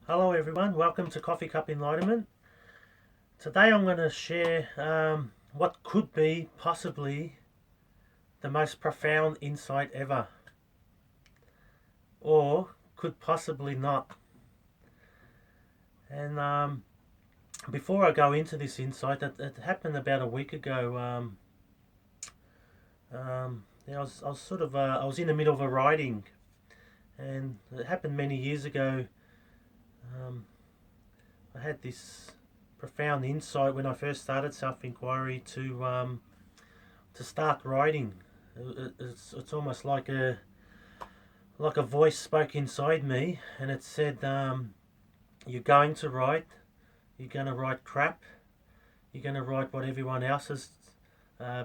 Hello everyone, welcome to Coffee Cup Enlightenment. Today I'm going to share what could be possibly the most profound insight ever, or could possibly not. And before I go into this insight, it happened about a week ago. I was in the middle of a writing, and it happened many years ago. Um, I had this profound insight when I first started self-inquiry to start writing. It's almost like a voice spoke inside me, and it said, "You're going to write. You're going to write crap. You're going to write what everyone else has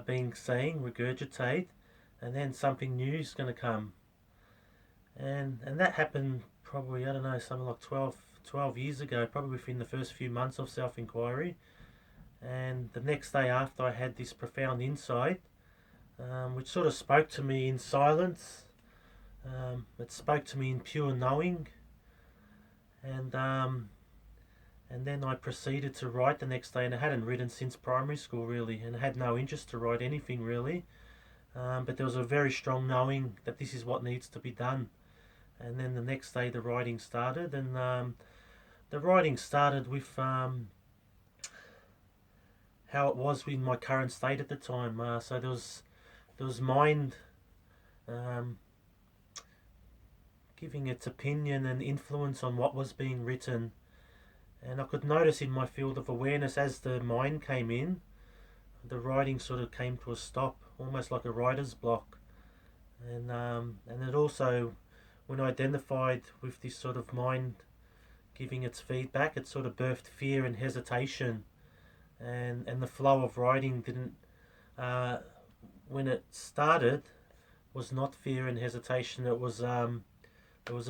been saying, regurgitate, and then something new is going to come." And that happened probably, I don't know, something like 12 years ago, probably within the first few months of self-inquiry. And the next day after, I had this profound insight, which sort of spoke to me in silence. It spoke to me in pure knowing, and then I proceeded to write the next day. And I hadn't written since primary school really, and I had no interest to write anything really. But there was a very strong knowing that this is what needs to be done. And then the next day the writing started, and the writing started with how it was in my current state at the time. So there was mind um, giving its opinion and influence on what was being written. And I could notice in my field of awareness, as the mind came in, the writing sort of came to a stop, almost like a writer's block. And it also, when I identified with this sort of mind giving its feedback, it sort of birthed fear and hesitation. And the flow of writing didn't, when it started, was not fear and hesitation. It was a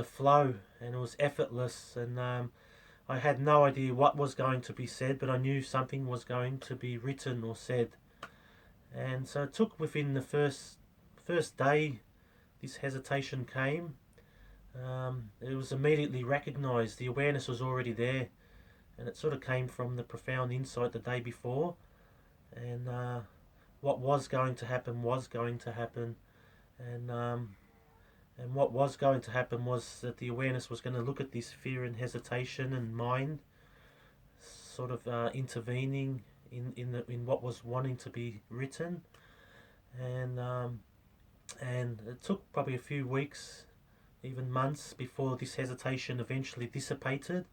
flow, and it was effortless. And I had no idea what was going to be said, but I knew something was going to be written or said. And so it took within the first day this hesitation came. It was immediately recognized. The awareness was already there, and it sort of came from the profound insight the day before. And what was going to happen was going to happen. And what was going to happen was that the awareness was going to look at this fear and hesitation and mind sort of intervening in what was wanting to be written. And it took probably a few weeks, even months, before this hesitation eventually dissipated,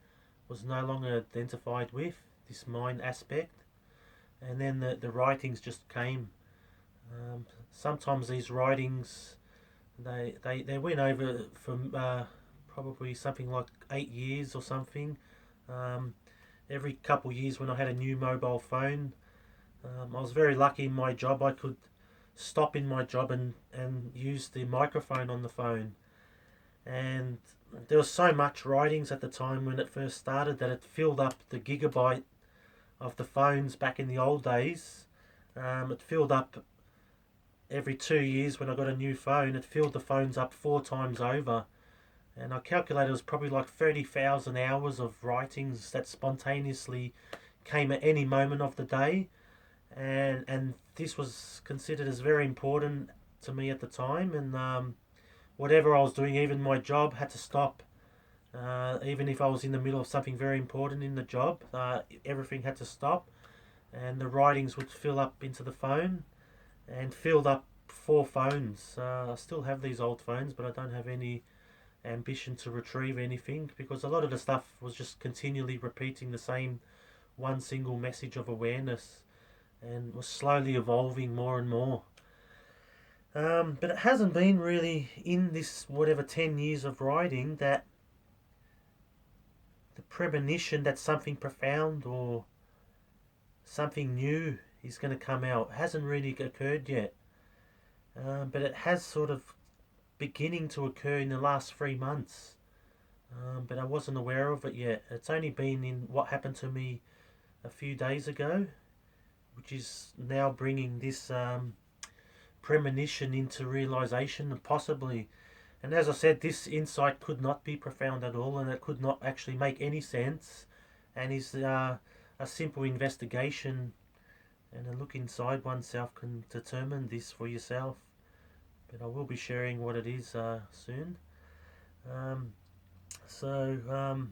was no longer identified with this mind aspect. And then the writings just came. Sometimes these writings, they went over for probably something like 8 years or something. Every couple of years when I had a new mobile phone, I was very lucky in my job. I could stop in my job and use the microphone on the phone. And there was so much writings at the time when it first started that it filled up the gigabyte of the phones back in the old days. It filled up every 2 years when I got a new phone. It filled the phones up 4 times over. And I calculated it was probably like 30,000 hours of writings that spontaneously came at any moment of the day. And this was considered as very important to me at the time. And whatever I was doing, even my job, had to stop. Even if I was in the middle of something very important in the job, everything had to stop. And the writings would fill up into the phone, and filled up 4 phones. I still have these old phones, but I don't have any ambition to retrieve anything, because a lot of the stuff was just continually repeating the same one single message of awareness, and was slowly evolving more and more. But it hasn't been really in this whatever 10 years of writing that the premonition that something profound or something new is going to come out hasn't really occurred yet. But it has sort of beginning to occur in the last 3 months. But I wasn't aware of it yet. It's only been in what happened to me a few days ago, which is now bringing this premonition into realization, and possibly And as I said, this insight could not be profound at all, and it could not actually make any sense, and is a simple investigation and a look inside oneself can determine this for yourself. But I will be sharing what it is soon. Um, so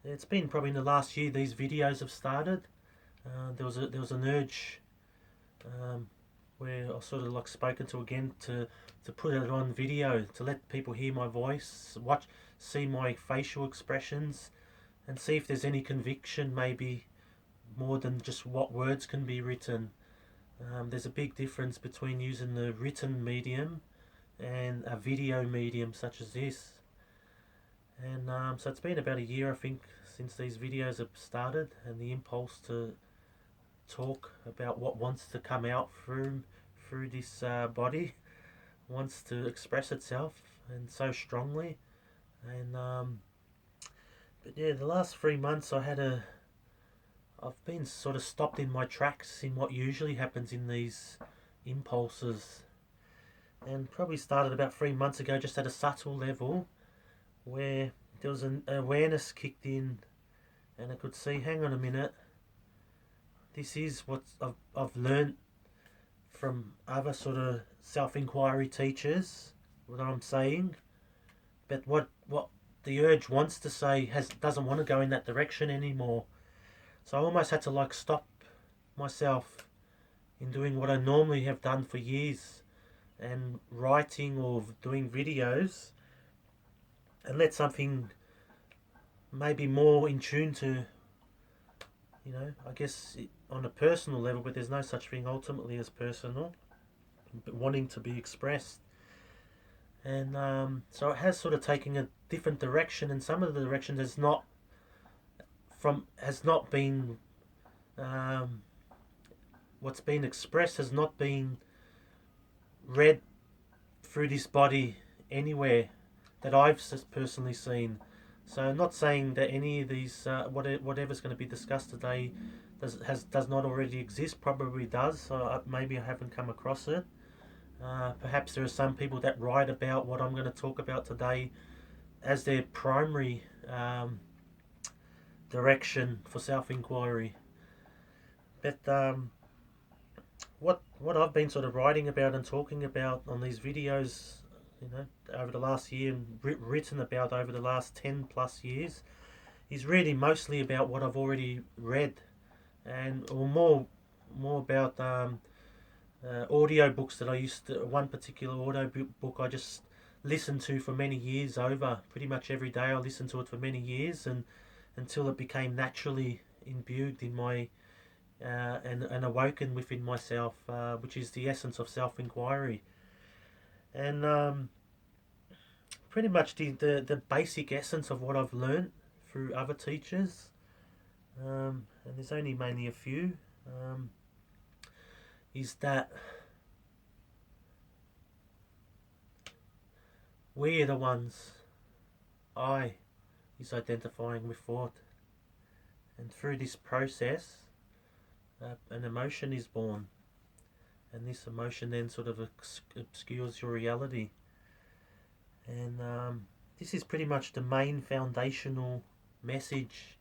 it's been probably in the last year these videos have started. There was an urge where I sort of like spoken to again to put it on video, to let people hear my voice, see my facial expressions, and see if there's any conviction, maybe more than just what words can be written. There's a big difference between using the written medium and a video medium such as this. And so it's been about a year, I think, since these videos have started, and the impulse to talk about what wants to come out through this body wants to express itself, and so strongly. And but yeah, the last 3 months I've been sort of stopped in my tracks in what usually happens in these impulses, and probably started about 3 months ago, just at a subtle level, where there was an awareness kicked in, and I could see, hang on a minute, this is what I've learned from other sort of self-inquiry teachers, what I'm saying, but what the urge wants to say doesn't want to go in that direction anymore. So I almost had to like stop myself in doing what I normally have done for years, and writing or doing videos, and let something maybe more in tune to, I guess on a personal level, but there's no such thing ultimately as personal, but wanting to be expressed. And so it has sort of taken a different direction, and some of the direction has not been what's been expressed has not been read through this body anywhere that I've personally seen. So I'm not saying that any of these whatever's going to be discussed today does not already exist. Probably does. So maybe I haven't come across it. Perhaps there are some people that write about what I'm going to talk about today as their primary direction for self-inquiry. But what I've been sort of writing about and talking about on these videos, over the last year, and written about over the last 10 plus years, is really mostly about what I've already read, or more about audio books that I used to. One particular audio book I just listened to for many years over. Pretty much every day I listened to it for many years, and until it became naturally imbued in my and awoken within myself, which is the essence of self-inquiry. And pretty much the basic essence of what I've learned through other teachers, and there's only mainly a few, is that we're the ones, I is identifying with thought, and through this process an emotion is born, and this emotion then sort of obscures your reality. And this is pretty much the main foundational message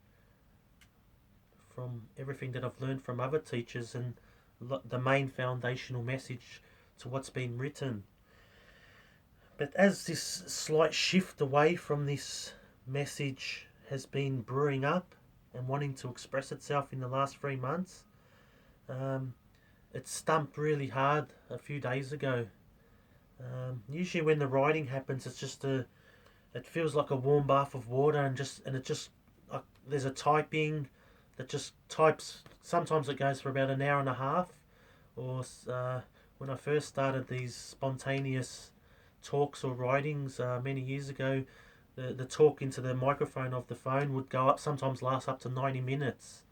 from everything that I've learned from other teachers, and the main foundational message to what's been written. But as this slight shift away from this message has been brewing up and wanting to express itself in the last 3 months, it stumped really hard a few days ago. Usually when the writing happens, it's just it feels like a warm bath of water, and it just there's a typing that just types. Sometimes it goes for about an hour and a half, or when I first started these spontaneous talks or writings many years ago, the talk into the microphone of the phone would go up, sometimes last up to 90 minutes,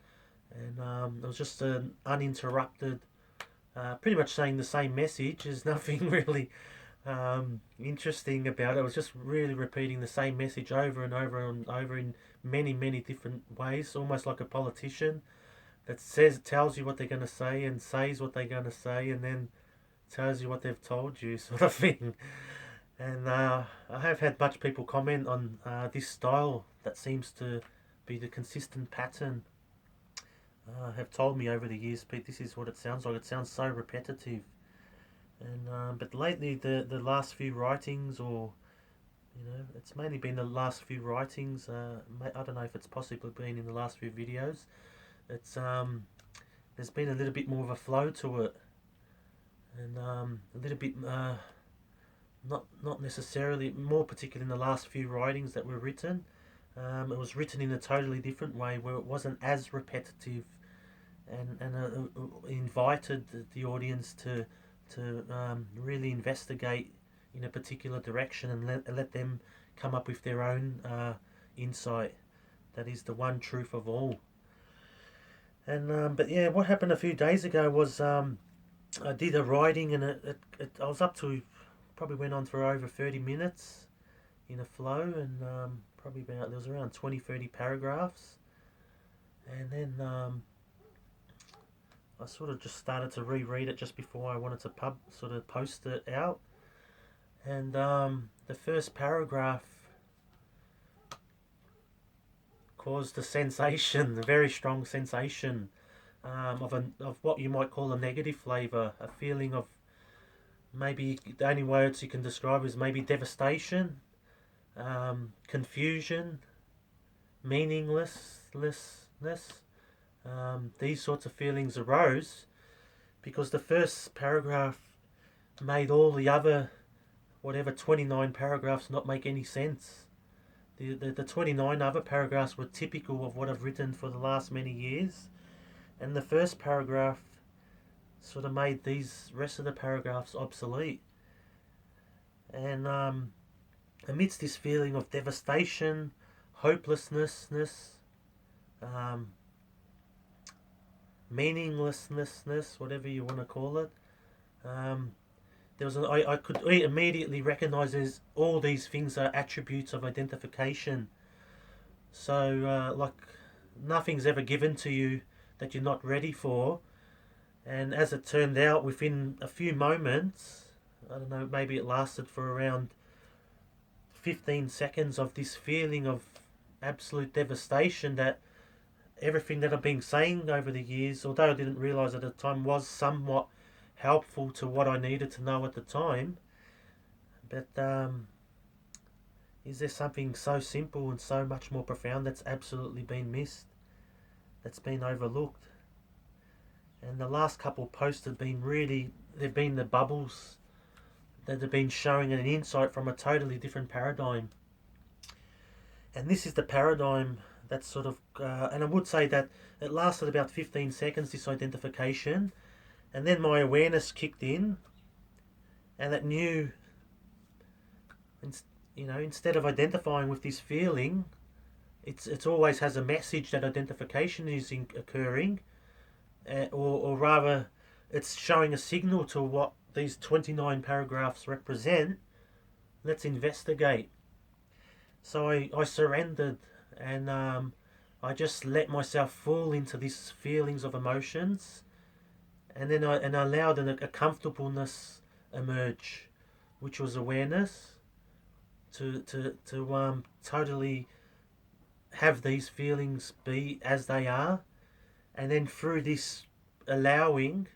and it was just an uninterrupted, pretty much saying the same message. There's nothing really interesting about it. It was just really repeating the same message over and over and over in many different ways, almost like a politician that tells you what they're going to say and says what they're going to say, and then tells you what they've told you, sort of thing. And I have had much people comment on this style that seems to be the consistent pattern. Have told me over the years, Pete, this is what it sounds like. It sounds so repetitive. And but lately, the last few writings, or it's mainly been the last few writings. I don't know if it's possibly been in the last few videos. It's there's been a little bit more of a flow to it, and a little bit not necessarily more particular in the last few writings that were written. It was written in a totally different way where it wasn't as repetitive, and invited the audience to really investigate in a particular direction and let them come up with their own insight. That is the one truth of all. And but yeah, what happened a few days ago was I did a writing, and I was up to, probably went on for over 30 minutes in a flow, and probably about, there was around 20-30 paragraphs, and then I sort of just started to reread it just before I wanted to post it out, and the first paragraph caused a sensation, a very strong sensation, of what you might call a negative flavour, a feeling of, maybe the only words you can describe is maybe devastation, confusion, meaninglessness. These sorts of feelings arose because the first paragraph made all the other, whatever, 29 paragraphs not make any sense. The 29 other paragraphs were typical of what I've written for the last many years, and the first paragraph sort of made these rest of the paragraphs obsolete. And amidst this feeling of devastation, hopelessness, meaninglessness, whatever you want to call it, I could immediately recognise as all these things are attributes of identification. So like, nothing's ever given to you that you're not ready for. And as it turned out, within a few moments, I don't know, maybe it lasted for around 15 seconds, of this feeling of absolute devastation, that everything that I've been saying over the years, although I didn't realise at the time, was somewhat helpful to what I needed to know at the time. But is there something so simple and so much more profound that's absolutely been missed, that's been overlooked? And the last couple of posts have been really, they've been the bubbles that have been showing an insight from a totally different paradigm. And this is the paradigm that's sort of, and I would say that it lasted about 15 seconds, this identification, and then my awareness kicked in, and it knew, instead of identifying with this feeling, it's always has a message that identification is occurring, or rather, it's showing a signal to what these 29 paragraphs represent. Let's investigate. So I surrendered, and I just let myself fall into these feelings of emotions, and then I allowed a comfortableness emerge, which was awareness, to totally have these feelings be as they are. And then through this allowing,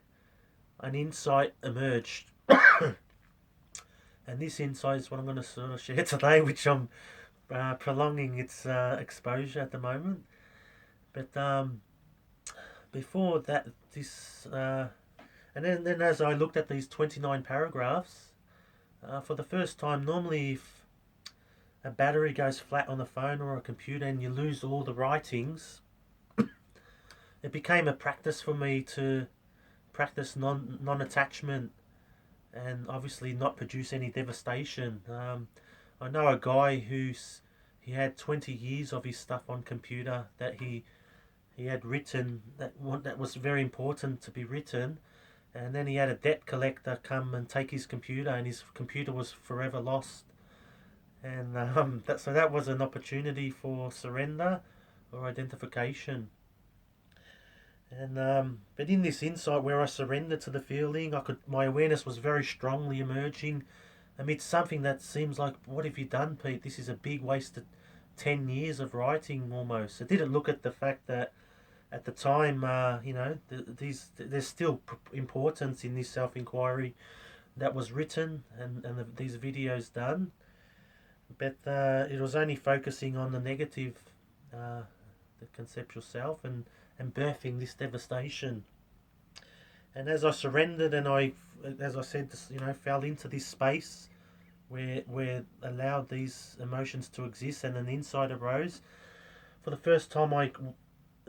an insight emerged. And this insight is what I'm going to sort of share today, which I'm prolonging its exposure at the moment. But before that, and then as I looked at these 29 paragraphs, for the first time, normally if a battery goes flat on the phone or a computer and you lose all the writings, it became a practice for me to practice non-attachment, and obviously not produce any devastation. I know a guy he had 20 years of his stuff on computer that he had written, that was very important to be written, and then he had a debt collector come and take his computer, and his computer was forever lost. And so that was an opportunity for surrender or identification. And but in this insight where I surrendered to the feeling, my awareness was very strongly emerging, amidst something that seems like, what have you done, Pete? This is a big waste of 10 years of writing almost. It didn't look at the fact that at the time, there's still importance in this self-inquiry that was written and these videos done. But it was only focusing on the negative, the conceptual self, and birthing this devastation. And as I surrendered and as I said, fell into this space where allowed these emotions to exist, and an insight arose. For the first time, I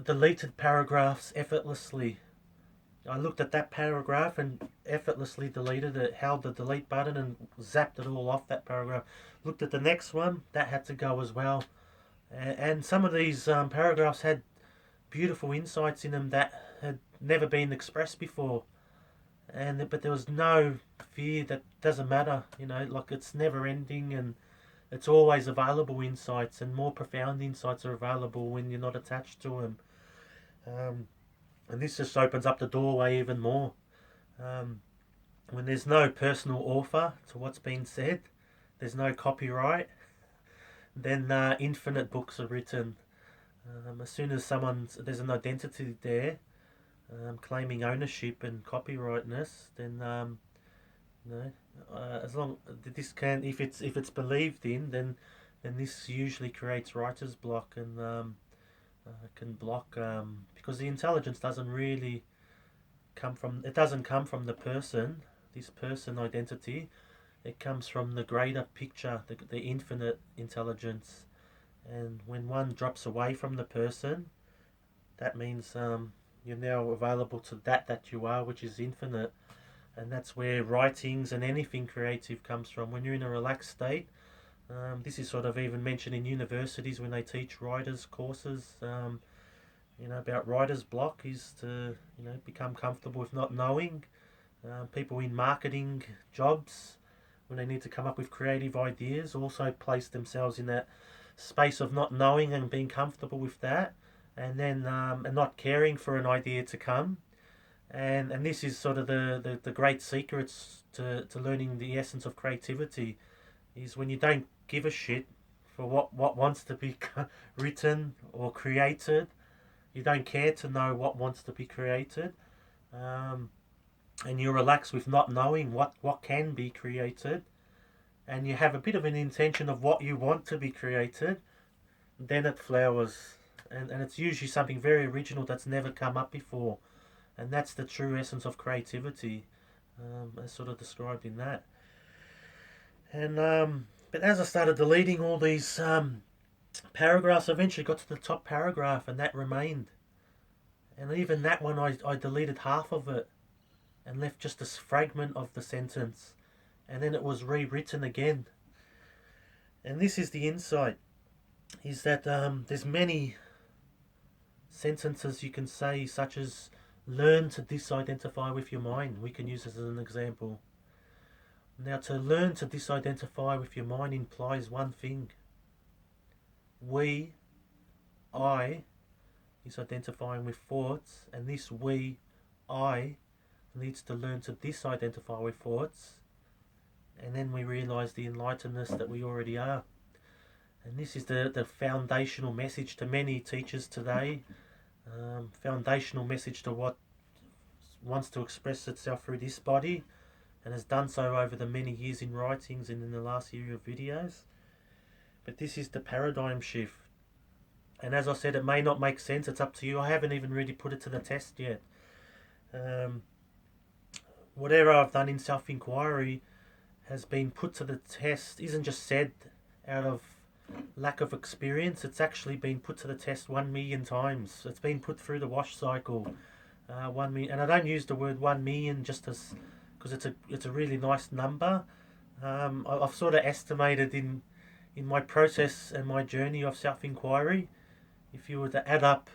deleted paragraphs effortlessly. I looked at that paragraph and effortlessly deleted it, held the delete button and zapped it all off that paragraph. Looked at the next one, that had to go as well. And some of these paragraphs had beautiful insights in them that had never been expressed before. But there was no fear that doesn't matter, like it's never ending, and it's always available insights, and more profound insights are available when you're not attached to them. And this just opens up the doorway even more. When there's no personal author to what's been said, there's no copyright, then infinite books are written. As soon as there's an identity there, claiming ownership and copyrightness, then as long this can, if it's believed in, then this usually creates writer's block, and can block, because the intelligence doesn't really come from the person, this person identity. It comes from the greater picture, the infinite intelligence. And when one drops away from the person, that means you're now available to that you are, which is infinite. And that's where writings and anything creative comes from. When you're in a relaxed state, this is sort of even mentioned in universities when they teach writers courses, about writer's block, is to become comfortable with not knowing. People in marketing jobs, when they need to come up with creative ideas, also place themselves in that space of not knowing and being comfortable with that, and then and not caring for an idea to come. And this is sort of the great secrets to learning the essence of creativity, is when you don't give a shit for what wants to be written or created. You don't care to know what wants to be created, and you relax with not knowing what can be created, and you have a bit of an intention of what you want to be created. Then it flowers, and it's usually something very original that's never come up before. And that's the true essence of creativity, as sort of described in that. And but as I started deleting all these paragraphs, I eventually got to the top paragraph, and that remained. And even that one, I deleted half of it and left just a fragment of the sentence, and then it was rewritten again. And this is the insight, is that there's many sentences you can say, such as learn to disidentify with your mind. We can use this as an example. Now, to learn to disidentify with your mind implies one thing. I, is identifying with thoughts, and this I, needs to learn to disidentify with thoughts, and then we realize the enlightenedness that we already are. And this is the foundational message to many teachers today, foundational message to what wants to express itself through this body, and has done so over the many years in writings and in the last year of videos. But this is the paradigm shift. And as I said, it may not make sense, it's up to you. I haven't even really put it to the test yet. Whatever I've done in self-inquiry has been put to the test, isn't just said out of lack of experience. It's actually been put to the test 1 million times. It's been put through the wash cycle 1 million, and I don't use the word 1 million just as because it's a really nice number. I've sort of estimated in my process and my journey of self-inquiry, if you were to add up,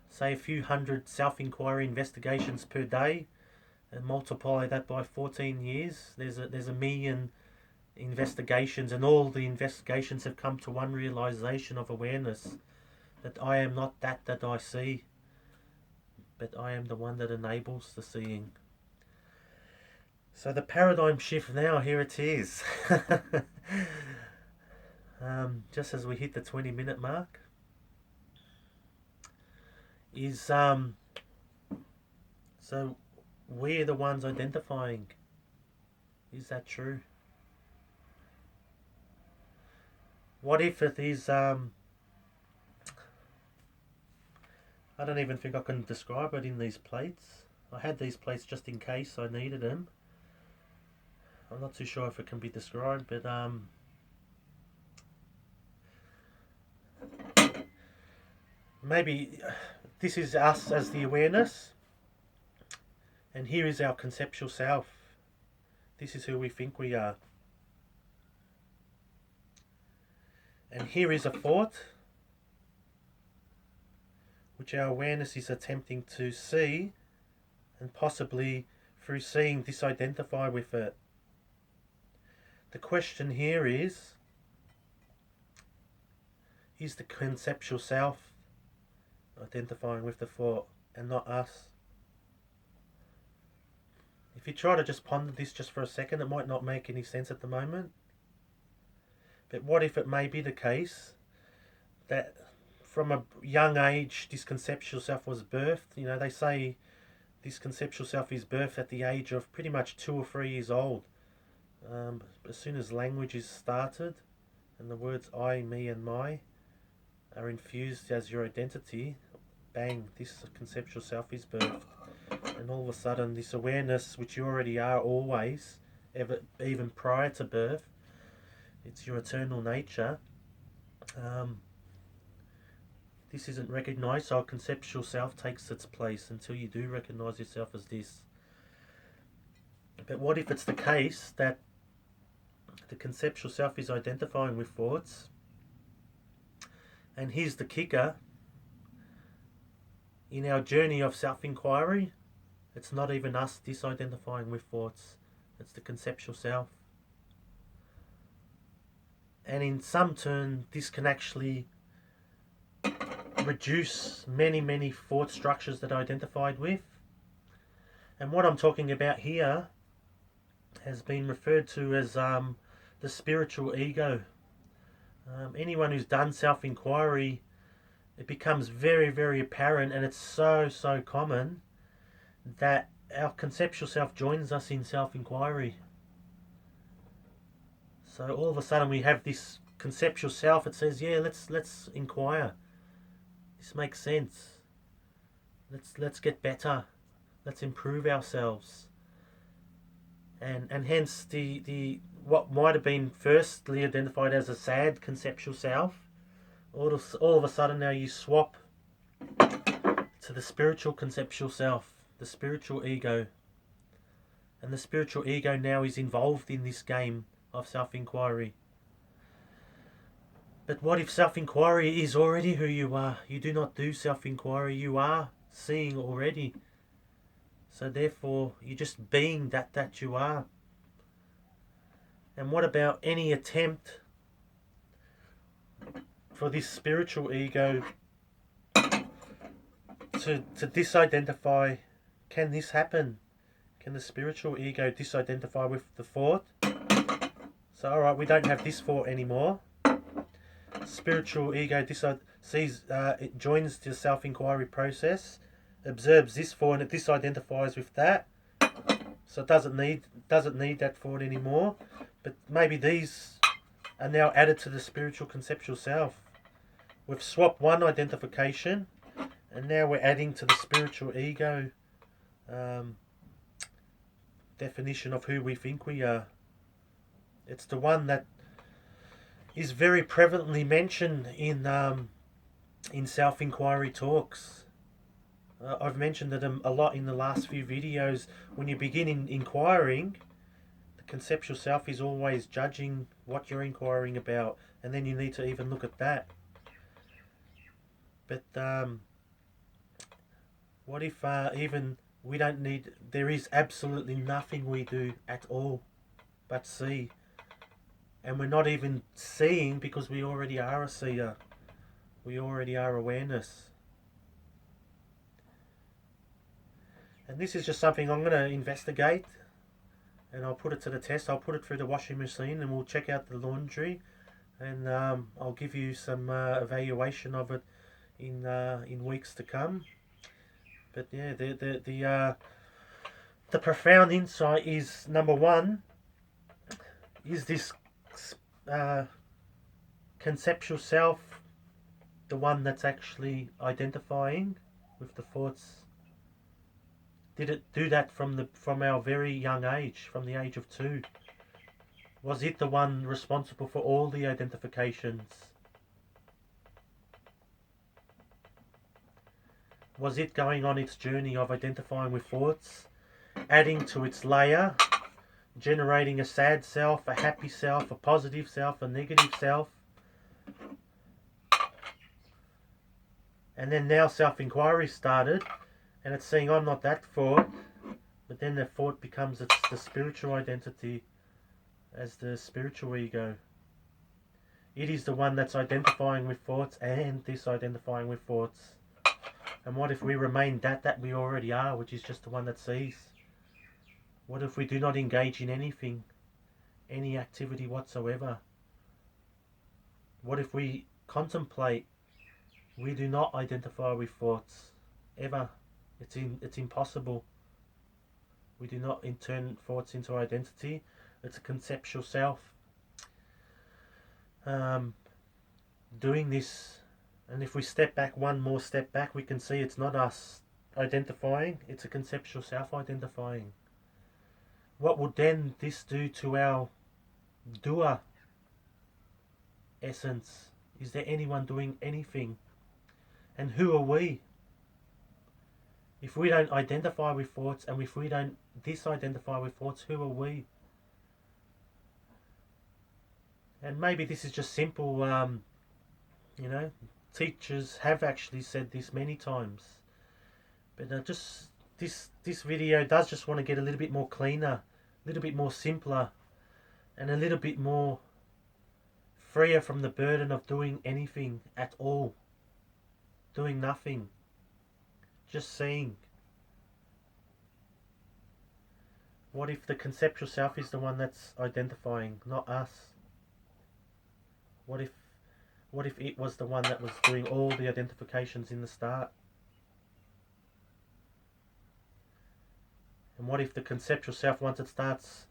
say, a few hundred self-inquiry investigations per day and multiply that by 14 years, there's a million investigations, and all the investigations have come to one realization of awareness, that I am not that I see, but I am the one that enables the seeing. So the paradigm shift now, here it is. Just as we hit the 20-minute mark, is so we're the ones identifying. Is that true? What if it is I don't even think I can describe it in these plates. I had these plates just in case I needed them. I'm not too sure if it can be described, but maybe this is us as the awareness, and here is our conceptual self. This is who we think we are. And here is a thought which our awareness is attempting to see, and possibly through seeing disidentify with it. The question here is the conceptual self identifying with the thought and not us? If you try to just ponder this just for a second, it might not make any sense at the moment. But what if it may be the case that from a young age this conceptual self was birthed? You know, they say this conceptual self is birthed at the age of pretty much 2 or 3 years old. As soon as language is started and the words I, me and my are infused as your identity, bang, this conceptual self is birthed. And all of a sudden this awareness, which you already are always, even prior to birth, it's your eternal nature, this isn't recognized, so a conceptual self takes its place until you do recognize yourself as this. But what if it's the case that the conceptual self is identifying with thoughts, and here's the kicker: in our journey of self-inquiry, it's not even us disidentifying with thoughts, it's the conceptual self. And in some turn, this can actually reduce many thought structures that are identified with. And what I'm talking about here has been referred to as the spiritual ego. Anyone who's done self-inquiry, it becomes very apparent, and it's so common, that our conceptual self joins us in self-inquiry. So all of a sudden we have this conceptual self. It says, yeah, let's inquire. This makes sense. Let's get better. Let's improve ourselves. And hence the what might have been firstly identified as a sad conceptual self, all of a sudden now you swap to the spiritual conceptual self, the spiritual ego. And the spiritual ego now is involved in this game of self-inquiry. But what if self-inquiry is already who you are? You do not do self-inquiry, you are seeing already. So therefore, you're just being that you are. And what about any attempt for this spiritual ego to disidentify? Can this happen? Can the spiritual ego disidentify with the thought? So alright, we don't have this thought anymore. Spiritual ego sees it joins the self-inquiry process, observes this thought, and it disidentifies with that. So it doesn't need that thought anymore. But maybe these are now added to the spiritual conceptual self. We've swapped one identification, and now we're adding to the spiritual ego definition of who we think we are. It's the one that is very prevalently mentioned in self-inquiry talks. I've mentioned it a lot in the last few videos. When you begin inquiring, the conceptual self is always judging what you're inquiring about, and then you need to even look at that. But what if even we don't need, there is absolutely nothing we do at all but see. And we're not even seeing because we already are a seer. We already are awareness. And this is just something I'm going to investigate and I'll put it to the test. I'll put it through the washing machine, and we'll check out the laundry, and I'll give you some evaluation of it in weeks to come. But yeah, the profound insight is, number one, is this conceptual self the one that's actually identifying with the thoughts? Did it do that from our very young age, from the age of 2? Was it the one responsible for all the identifications? Was it going on its journey of identifying with thoughts, adding to its layer, generating a sad self, a happy self, a positive self, a negative self? And then now self-inquiry started, and it's saying, I'm not that thought, but then the thought becomes the spiritual identity as the spiritual ego. It is the one that's identifying with thoughts and disidentifying with thoughts. And what if we remain that we already are, which is just the one that sees? What if we do not engage in anything, any activity whatsoever? What if we contemplate? We do not identify with thoughts, ever. It's impossible. We do not turn thoughts into identity. It's a conceptual self. Doing this, and if we step back, one more step back, we can see it's not us identifying, it's a conceptual self identifying. What would then this do to our doer essence? Is there anyone doing anything? And who are we? If we don't identify with thoughts, and if we don't disidentify with thoughts, who are we? And maybe this is just simple, teachers have actually said this many times. But just this video does just want to get a little bit more cleaner, a little bit more simpler, and a little bit more freer from the burden of doing anything at all. Doing nothing. Just seeing. What if the conceptual self is the one that's identifying, not us? What if it was the one that was doing all the identifications in the start? And what if the conceptual self, once it starts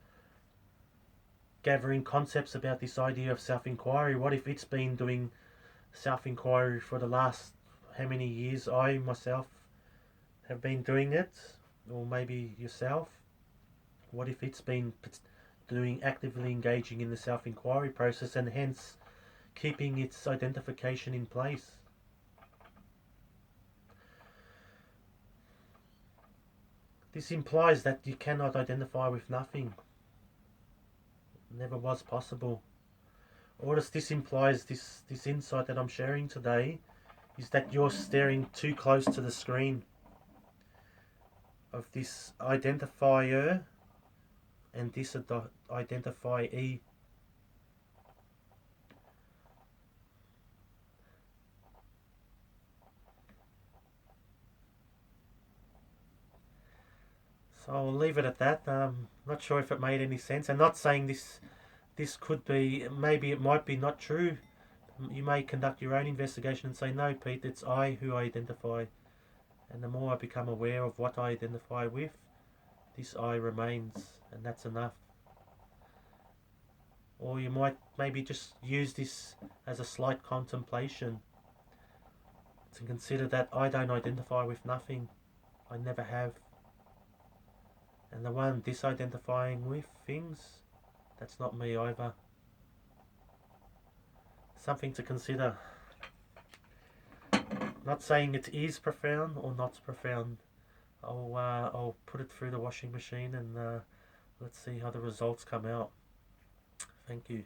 gathering concepts about this idea of self-inquiry, what if it's been doing self-inquiry for the last how many years I myself have been doing it, or maybe yourself? What if it's been actively engaging in the self-inquiry process, and hence keeping its identification in place? This implies that you cannot identify with nothing. It never was possible. Or this implies, this insight that I'm sharing today, is that you're staring too close to the screen of this identifier and this identifiee. So I'll leave it at that. Not sure if it made any sense. I'm not saying this could be, maybe it might be not true. You may conduct your own investigation and say, no, Pete, it's I who identify. And the more I become aware of what I identify with, this I remains, and that's enough. Or you might maybe just use this as a slight contemplation to consider that I don't identify with nothing. I never have. And the one disidentifying with things, that's not me either. Something to consider. Not saying it is profound or not profound. I'll put it through the washing machine, and let's see how the results come out. Thank you.